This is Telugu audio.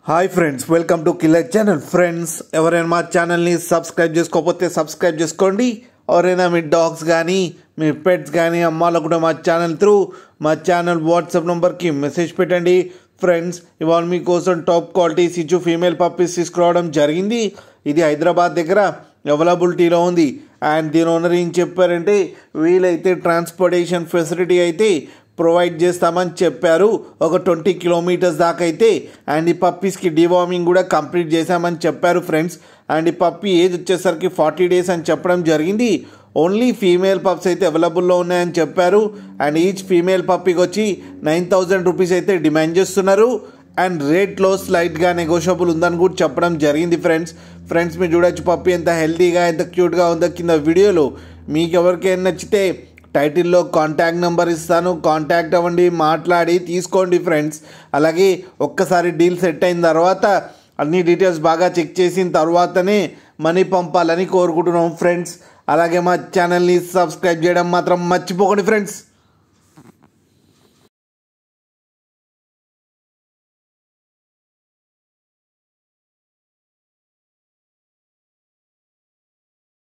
Hi friends, welcome to killer channel. Friends, ఎవరైనా మా ఛానల్ని సబ్స్క్రైబ్ చేసుకోకపోతే సబ్స్క్రైబ్ చేసుకోండి. ఎవరైనా మీ డాగ్స్ కానీ మీ పెట్స్ కానీ అమ్మాలకు కూడా మా ఛానల్ వాట్సాప్ నెంబర్కి మెసేజ్ పెట్టండి. ఫ్రెండ్స్, ఇవాళ మీకోసం టాప్ క్వాలిటీ సిచు ఫీమేల్ పప్పీస్ తీసుకురావడం జరిగింది. ఇది హైదరాబాద్ దగ్గర అవైలబిలిటీలో ఉంది. అండ్ దీని ఓనర్ ఏం చెప్పారంటే, వీలైతే ట్రాన్స్పోర్టేషన్ ఫెసిలిటీ అయితే ప్రొవైడ్ చేస్తామని చెప్పారు, ఒక 20 కిలోమీటర్స్ దాకా అయితే. అండ్ ఈ పప్పీస్కి డివార్మింగ్ కూడా కంప్లీట్ చేశామని చెప్పారు ఫ్రెండ్స్. అండ్ ఈ పప్పీ ఏజ్ వచ్చేసరికి 40 డేస్ అని చెప్పడం జరిగింది. ఓన్లీ ఫీమేల్ పప్స్ అయితే అవైలబుల్లో ఉన్నాయని చెప్పారు. అండ్ ఈచ్ ఫీమేల్ పప్పీకి వచ్చి 9,000 రూపీస్ అయితే డిమాండ్ చేస్తున్నారు. అండ్ రేట్లో స్లైట్గా నెగోషియబుల్ ఉందని కూడా చెప్పడం జరిగింది ఫ్రెండ్స్ మీరు చూడొచ్చు పప్పీ ఎంత హెల్తీగా ఎంత క్యూట్గా ఉందో కింద వీడియోలో. మీకు ఎవరికైనా నచ్చితే టైటిల్లో కాంటాక్ట్ నెంబర్ ఇస్తాను, కాంటాక్ట్ అవ్వండి, మాట్లాడి తీసుకోండి ఫ్రెండ్స్. అలాగే ఒక్కసారి డీల్ సెట్ అయిన తర్వాత అన్ని డీటెయిల్స్ బాగా చెక్ చేసిన తర్వాతనే మనీ పంపాలని కోరుకుంటున్నాం ఫ్రెండ్స్. అలాగే మా ఛానల్ని సబ్స్క్రైబ్ చేయడం మాత్రం మర్చిపోకండి ఫ్రెండ్స్.